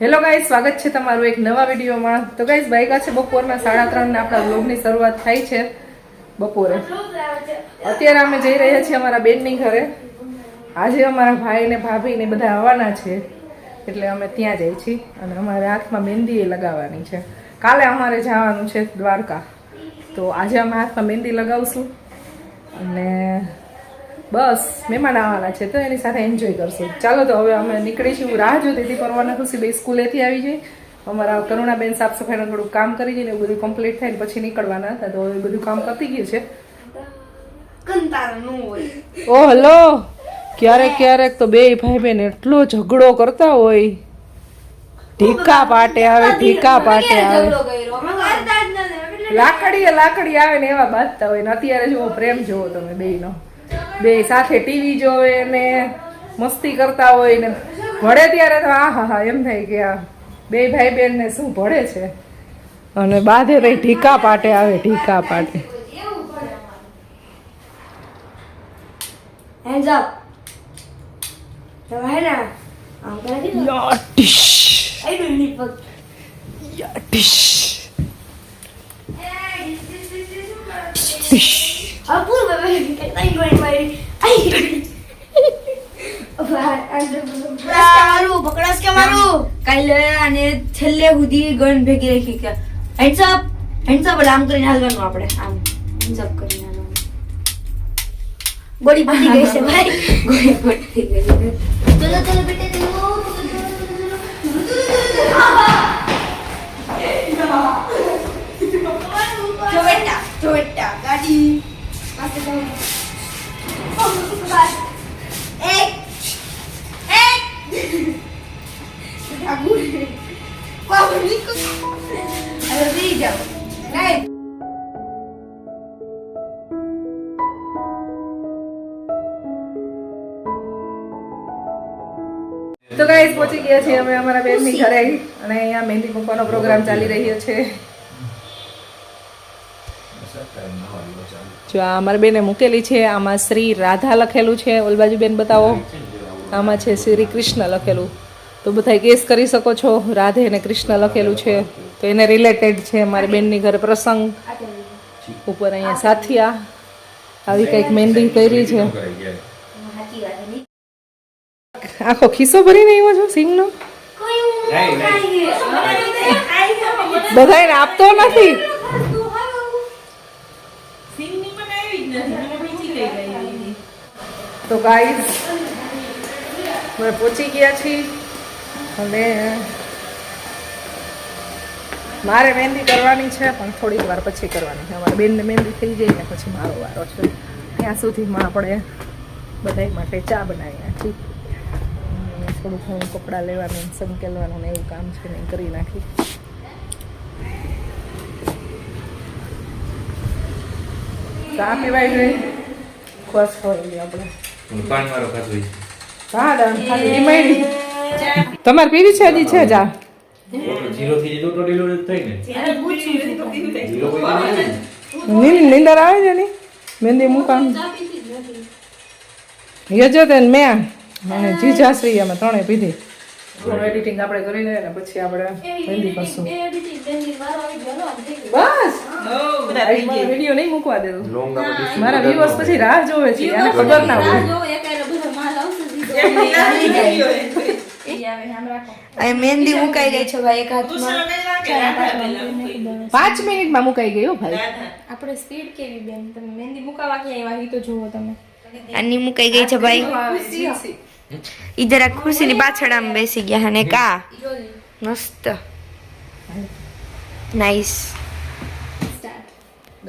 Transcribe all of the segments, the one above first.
Hello guys, સ્વાગત છે તમારું એક નવા વિડીયોમાં. તો ગાઈસ વાગ્યા છે બપોરના 3:30 ને આપણા વ્લોગની શરૂઆત થાય છે બપોરે. અત્યારે અમે જઈ રહ્યા છીએ અમારા બેનની ઘરે. આજે અમારા ભાઈ ને ભાભી ને બધા આવવાના છે એટલે અમે ત્યાં જઈએ છીએ અને અમારે હાથમાં મહેંદી લગાવવાની છે. કાલે અમારે જવાનું છે દ્વારકા, તો આજે અમે હાથમાં મહેંદી લગાવશું અને બસ મહેમાન આવવાના છે તો એની સાથે એન્જોય કરશું. ચાલો તો હવે અમે નીકળીશું. રાહ જોતી હતી પરવાના ખુશી બે સ્કૂલેથી આવી જાય. અમારા કરુણાબેન સાફ સફાઈનું થોડું કામ કરી જાય ને એવું બધું કમ્પ્લીટ થાય ને પછી નીકળવાના હતા, તો એ બધું કામ પતી ગયું છે. ઓ હલો, ક્યારેક ક્યારેક તો બે ભાઈ બહેન એટલો ઝઘડો કરતા હોય, ઢીકા પાટે આવે, ઢીકા પાટે આવે, લાકડી આવે ને એવા બાંધતા હોય ને. અત્યારે જુઓ પ્રેમ જોવો તમે બેયનો, બે સાથે ટીવી જોવે ને મસ્તી કરતા હોય ને ભળે ત્યારે તો હા એમ થાય કે આ બે ભાઈ બહેન ને શું ભળે છે. અને બાધે તો ઢીકા પાટે આવે, ઢીકા પાટે. Hands up. So right now, I'm gonna do it. યાટીશ I don't need book. યાટીશ I'll pull my baby. I'm going my. પકડાસ કે મારું કાલે અને છેલ્લે સુધી ગન ભેગી રાખી કે હેન્ડ્સ અપ એટલે આમ કરીને હાલવાનું. આપણે આમ હેન્ડ્સ અપ કરીને હાલવાનું. ગોળી ફૂટી ગઈ છે ભાઈ, ગોળી ફૂટી ગઈ છે. ચલો ચલો બેટા ચલો બેટા ગાડી પાસે જાઓ. એક આગુ કોની કો અરે દી જાઓ નહીં. તો ગાઈસ પહોંચી ગયા છીએ અમે અમારા બેનની ઘરે અને અહીંયા મહેંદી મૂકવાનો પ્રોગ્રામ ચાલી રહ્યો છે. જો આ અમારી બેને મૂકેલી છે, આમાં શ્રી રાધા લખેલું છે. ઓલ બાજુ બેન બતાવો, આમાં છે શ્રી કૃષ્ણ લખેલું. તો બધા ગેસ કરી શકો છો, રાધે અને કૃષ્ણ લખેલું છે તો એને રિલેટેડ છે. મારી બેનની ઘરે પ્રસંગ. ઉપર અહીંયા સાથિયા આવી કંઈક મહેંદી કરી છે. આખો ખિસ્સો ભરીને આવ્યો છો સિંગનો. બધાને આપતો નથી. તો ગાઈસ અમે પહોંચી ગયા છીએ અને મારે મહેંદી કરવાની છે પણ થોડીક વાર પછી કરવાની છે. અમારા બેનને મહેંદી થઈ જાય ને પછી મારો વારો છે. ત્યાં સુધીમાં આપણે બધા માટે ચા બનાવી નાખી. થોડું ઘણું કપડાં લેવાનું, સંકેલવાનું ને એવું કામ છે ને કરી નાખી. ચા પીવાય ગઈ ખોસ ખોઈ આપણે હા ખાલી રિમાઇન્ડ. તમારે પીવી છે હજી છે ચા? નીંદર આવે છે ને મહેંદી મૂકવાનું યજો તે મેં અને જીજાશ્રી અમે ત્રણેય પીધી. એડિટિંગ આપણે કરી લઈએ ને પછી આપણે મહેંદી કરશું. બસ વિડીયો નહીં મૂકવા દેવું, મારા વ્યુઅર્સ પછી રાહ જોવે છે, એને ખબર ના હોય. મહેંદી મુકાઈ ગઈ છે ભાઈ એક હાથમાં. 5 મિનિટમાં મુકાઈ ગયો ભાઈ. આપણે સ્પીડ કેવી બેન, તમે મહેંદી મુકાવા ક્યાં આવ્યા તો જુઓ તમે. આની મુકાઈ ગઈ છે ભાઈ. ઈ જરા ખુરશીની પાછળ આમ બેસી ગયા અને કા મસ્ત નાઈસ.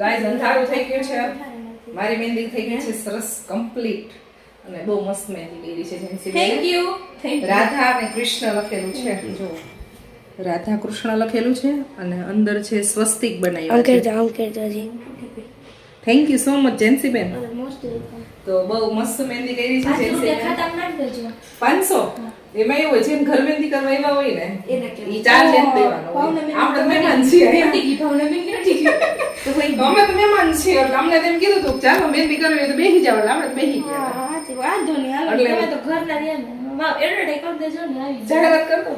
ગાઈસ અંધારું થઈ ગયું છે. મારી મહેંદી થઈ ગઈ છે સરસ કમ્પ્લીટ અને બહુ મસ્ત મહેંદી કરી છે. Thank you. રાધા અને કૃષ્ણ લખેલું છે. જો રાધા કૃષ્ણ લખેલું છે અને અંદર છે સ્વસ્તિક બનાવ્યું છે. Thank you so much Gen Z બેન. તો બહુ મસ્ત મહેંદી કરી છે જેન્સી બેન. 500 એમાં એવું હોય જેમ ઘર મહેંદી કરવા એવા હોય ને એ ચાર્જ એમ દેવાનો હોય. આપણે મહેમાન છીએ, અમે તો મહેમાન છીએ એટલે અમને તેમ કીધું હતું ચાલો મહેંદી કરવી હોય તો બેસી જાવ એટલે આપણે બેસી ગયા. વાંધો નહીં, એટલે તો ઘરના રહ્યા ને એડવર્ટાઈઝ કરી દેજો ને આવી જાહેરાત કરતો.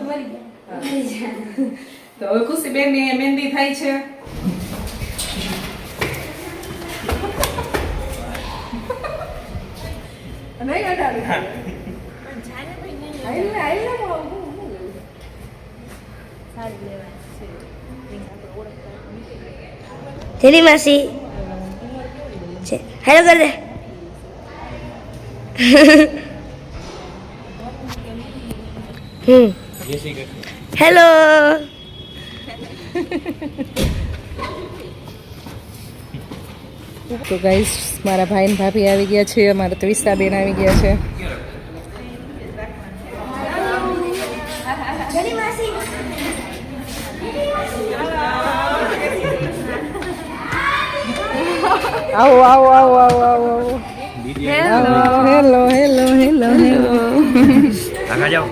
તો હવે ખુશીબેન ની મહેંદી થાય છે. નહીં ઘટાડું. તેની માસી છે. હેલો કર દે. હેલો. તો ગાઈસ મારા ભાઈ ને ભાભી આવી ગયા છે, અમારા ત્રિષા બેન આવી ગયા છે. આવો આવો આવો આવો આવો આવો. Hello hello hello hello hello. આગળ જાઓ.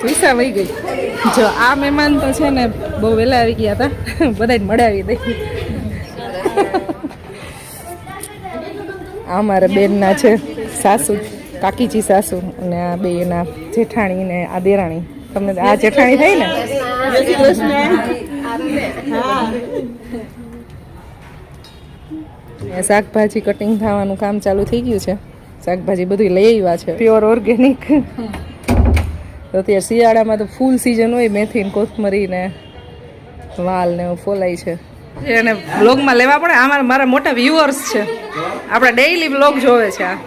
ત્રિષા વહી ગઈ. જો આ મહેમાન તો છે ને બહુ વહેલા આવી ગયા હતા, બધાને મળાવી દઈ. આ મારા બેનના છે સાસુ, કાકીજી સાસુ, અને આ બે એના જેઠાણી ને આ દેરાણી. તમને આ જેઠાણી થઈ ને? શાકભાજી કટિંગ થવાનું કામ ચાલુ થઈ ગયું છે. શાકભાજી બધું લઈ આવ્યા છે, પ્યોર ઓર્ગેનિક. તો અત્યારે શિયાળામાં તો ફૂલ સિઝન હોય, મેથી ને કોથમરી ને વાલ ને એવું ફોલાય છે. એને બ્લોગમાં લેવા પડે. આમાં મારા મોટા વ્યુઅર્સ છે, આપણા ડેઈલી બ્લોગ જોવે છે આ.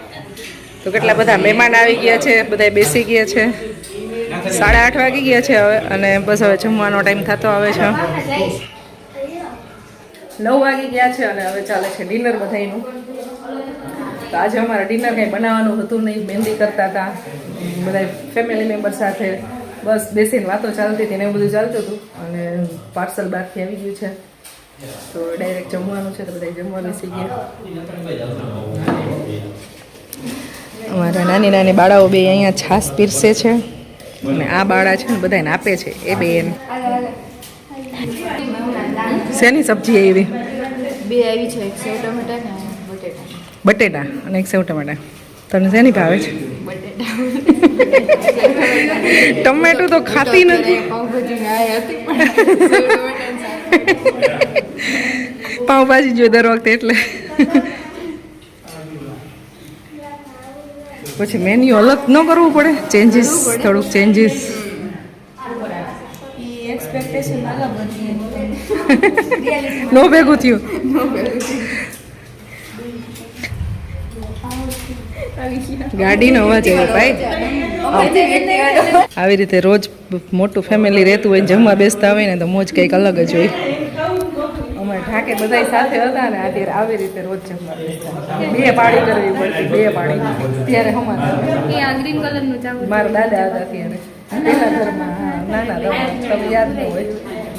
તો કેટલા બધા મહેમાન આવી ગયા છે, બધા બેસી ગયા છે. 8:30 વાગી ગયા છે હવે, અને બસ હવે જમવાનો ટાઈમ થતો આવે છે. 9 વાગી ગયા છે અને હવે ચાલે છે ડિનર બધાયનું. તો આજે અમારે ડિનર કંઈ બનાવવાનું હતું નહીં, મહેંદી કરતા હતા બધા ફેમિલી મેમ્બર સાથે, બસ બેસીને વાતો ચાલતી હતી ને એવું બધું ચાલતું હતું. અને પાર્સલ બહારથી આવી ગયું છે, તો ડાયરેક્ટ જમવાનું છે, તો બધા જમવા બેસી ગયા. અમારા નાની નાની બાળાઓ બે અહીંયા છાશ પીરસે છે, અને આ બાળા છે ને બધાને આપે છે. એ બેન શેની સબ્જી આવી? બે આવી છે, એક સેવ ટમેટા ને બટેટા. બટેટા અને એક સેવ ટમેટા. તને શેની ભાવે છે? ટમેટું તો ખાતી નથી. પાવભાજી જોઈએ દર વખતે એટલે. પછી મેન્યુ અલગ ન કરવું પડે, ચેન્જીસ, થોડુંક ચેન્જીસ. એક્સપેક્ટેશન અલગ હતી. નો ભેગું થયું. ગાડીનો અવાજ આવ્યો ભાઈ. આવી રીતે રોજ મોટું ફેમિલી રહેતું હોય, જમવા બેસતા હોય ને તો મોજ કંઈક અલગ જ હોય. અમે ઢાકે બધા સાથે હતા ને અત્યારે આવી રીતે રોજ જમવા બેસતા. 2 પાળી કરવી પડતી, 2 પાળી. ત્યારે અમારે ગ્રીન કલરનું ચાવલ મારા દાદા હતા ત્યારે પેલા ઘરમાં. હા, નાના તમે યાદ ન હોય.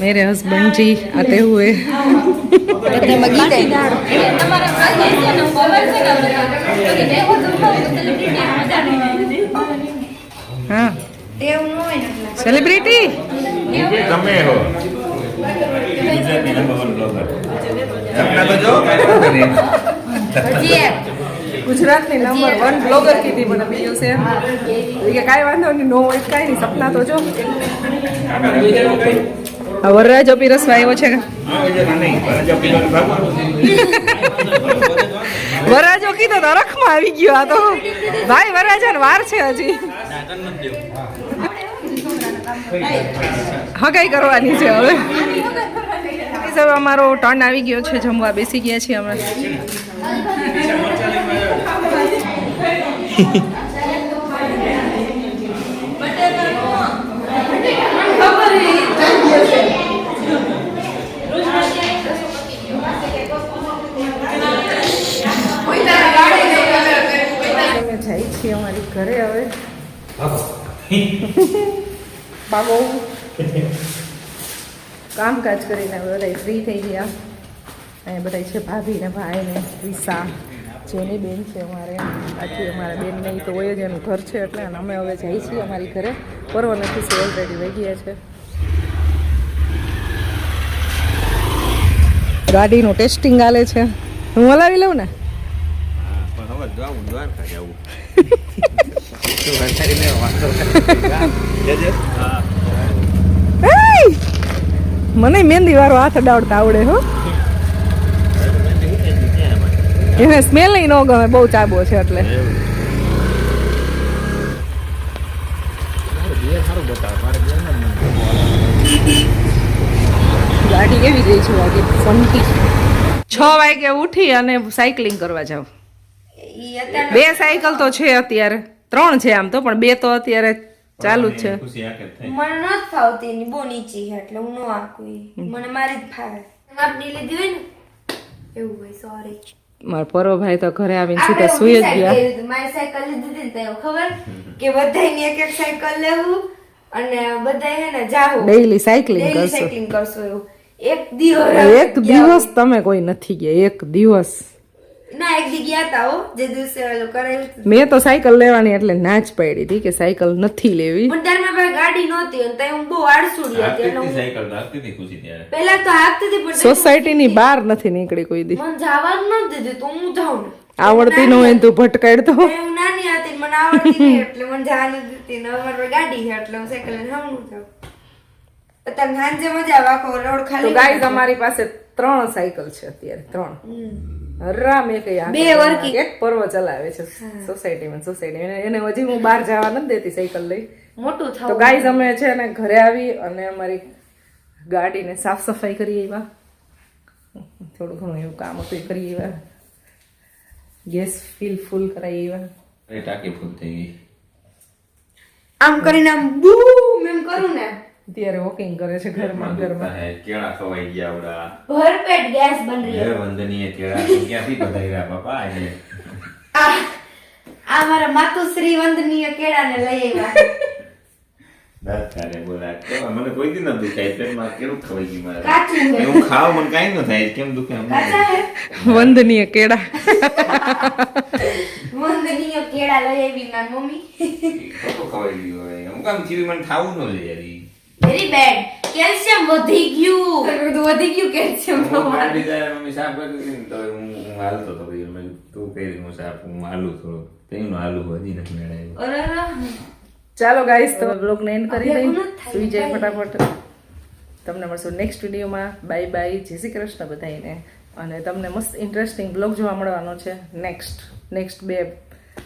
મેરે હસબન્ડ જી આતે હુએ. હા, સેલિબ્રિટી તમે હો. સપના તો જો. ગુજરાતની નંબર 1 બ્લોગર કીધી મને બીજું છે કે કાંઈ વાંધો નહીં, નો હોય કાંઈ નહીં, સપના તો જો. વરરાજો પીરસવા આવ્યો છે કે વરરાજો કીધો તો રખમાં આવી ગયો. આ તો ભાઈ વરરાજાને વાર છે હજી, હગાઈ કરવાની છે હવે. હવે અમારો ટર્ન આવી ગયો છે, જમવા બેસી ગયા છીએ અમે. જાય છીએ અમારી ઘરે હવે. બાબો કામકાજ કરીને બધા ફ્રી થઈ ગયા. અહીંયા બધા છે ભાભી ને ભાઈ ને રીસા, જેની બેન છે અમારે. બાકી અમારા બેન નહીં તો હોય જ, એનું ઘર છે એટલે. અને અમે હવે જઈએ છીએ અમારી ઘરે. પરવો નથી, ઓલરેડી વહી ગયા છે. ગાડીનું ટેસ્ટિંગ ચાલે છે. હું હલાવી લઉં ને? જાવું દ્વારકા જાવું તો વધારીને વાંધો નથી. હા મને મહેંદી વાળો હાથ અડાવડતા આવડે હો. એને સ્મેલ ન ગમે, બહુ ચાબો છે એટલે. ગાડી કેવી ગઈ છે વાગે ફંટી. 6 વાગે ઉઠી અને સાયકલિંગ કરવા જાવ. ઈ અત્યારે 2 સાયકલ તો છે અત્યારે, 3 છે આમ તો, પણ 2 તો અત્યારે ચાલુ જ છે. ખુશી આકે થઈ. મને નથી ફાવતી એની બહુ નીચી છે એટલે હું ન આકું ઈ. મને મારી જ ફાવે. આપની લીધી હોય ને એવું હોય. સોરી. મારા પરોભાઈ તો ઘરે આવીને સીધા સુઈ જ ગયા. મારી સાયકલ લીધી હતી ને તો એવું ખબર કે બધાયની એક સાયકલ લેવું અને બધાય હે ને જાવું ડેઈલી સાયકલિંગ ડેઈલી કરશો. સાયકલિંગ કરશું એવું. એક દિવસ તમે કોઈ નથી ગયા, એક દિવસ. ના એક દી ગયા તા હો, જે દિવસે ઓલું કરાયું હતું. મેં તો સાયકલ લેવાની એટલે ના જ પાડી હતી કે સાયકલ નથી લેવી. પણ ત્યારે મારી પાસે ગાડી નહોતી અને તઈ હું બહુ આળસુડી હતી એટલે હું સાયકલ તો આપતી હતી ખુશી ત્યારે. પહેલા તો હાંકતી હતી પણ સોસાયટીની બહાર નથી નીકળી કોઈ દી. મને જવાનું નથી દીધું તો હું જાઉં ને. આવડતી ન હોય ને તું ભટકાડતો. હું નાની હતી ને મને આવડતી નહીં એટલે મને જવાનું દીધી ને હવે મારી પાસે ગાડી છે એટલે હું સાયકલ લઈને હમણાં જાઉં. અત્યારે સાંજે મજા આવે, આખો રોડ તો ખાલી. ગાઈઝ અમારી પાસે 3 સાયકલ છે અત્યારે, 3. હરામ એક બે વર્કી. એક પર્વ ચલાવે છે સોસાયટીમાં. એને હજી હું બહાર જવા નથી દેતી સાયકલ લઈ. મોટું તો થવું. ગાઈઝ અમે છે ને ઘરે આવી અને અમારી ગાડીને સાફ સફાઈ કરી આવ્યા. થોડું ઘણું એવું કામ હતું એ કરી આવ્યા. ગેસ ફૂલ કરાવી આવ્યા. એ ટાંકી ફૂલ થઈ ગઈ. આમ કરીને આમ બૂમ એમ કરું ને અત્યારે વોકિંગ કરે છે ઘરમાં. કેળા ખવાઈ ગયા આવડા. ભરપેટ ગેસ બની ઘર વંદનીય કેળા તો ક્યાંથી બધાયરા બાપા આજે. આ મારા માતુશ્રી વંદનીય કેળાને લઈ આવ્યા. દાંત કાઢે બોલા કેવા મને કોઈ દી ન દુખાય પેટમાં કેવું ખવાઈ ગયું મારે. કાચું છે. હું ખાવ મને કાઈ ન થાય કેમ દુખે અમને. કાચા હે? વંદનીય કેળા. વંદનીય કેળા લઈ આવી મારી મમ્મી. ખોટું ખવાઈ ગયું હવે હું કામ થયું મને ખાવું ન લે યાર ઈ. Very bad. કેલ્શિયમ વધી ગયું. બધું વધી ગયું કેલ્શિયમ હું કાઢી જાય મમ્મી સાફ કરી દીધી ને તો હું હાલતો તો પછી મેં કીધું, તું કરી હું સાફ હું હાલું થોડું તેનું હાલું હજી નથી મેળાયું. અરે ચાલો ગાઈસ તો બ્લોગને એન્ડ કરી હવે દઈ. એવું નથી થાય, સુઈ જાય ભાઈ. ફટાફટ. તમને મળશું નેક્સ્ટ વિડીયોમાં. બાય બાય, જય શ્રી કૃષ્ણ બધાને. અને તમને મસ્ત ઇન્ટરેસ્ટિંગ બ્લોગ જોવા મળવાનો છે નેક્સ્ટ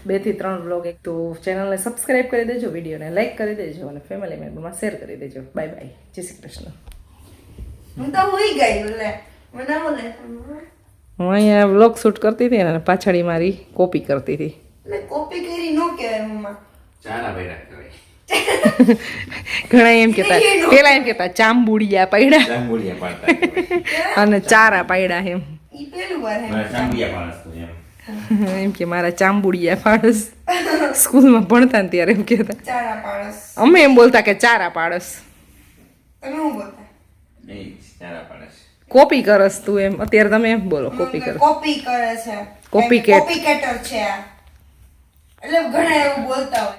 2 થી 3 બ્લોગ. એક તો ચેનલને સબસ્ક્રાઇબ કરી દેજો, વિડીયોને લાઈક કરી દેજો અને ફેમિલી મેમ્બરમાં શેર કરી દેજો. બાય બાય, જય શ્રી કૃષ્ણ. હું તો હોઈ ગઈ બોલે. મને બોલે. હું અહીંયા બ્લોગ શૂટ કરતી હતી અને પાછળ મારી કોપી કરતી હતી. એટલે કોપી કરી નો કહેવાય મમ્મા. ચારા ભેરા કહેવાય. ઘણા એમ કેતા, પેલા એમ કેતા ચાંબુડિયા પાડ્યા ચાંગુડિયા પાડતા કહેવાય. અને ચારા પાડ્યા એમ. ઈ પેલું વાર હે. મારા ચાંગુડિયા પાડસ તો એમ. એમ કે મારા ચાંબુડિયા પાડસ. સ્કૂલમાં ભણતા ને ત્યારે એમ કેતા. ચારા પાડસ. અમે એમ બોલતા કે ચારા પાડસ. તમે હું બોલતા? નહીં ચારા પાડસ. કોપી કરસ તું એમ. અત્યારે તમે એમ બોલો કોપી કરસ. કોપી કરે છે. Copycat. કોપીકેટર છે આ. એટલે ઘણા એવું બોલતા હોય.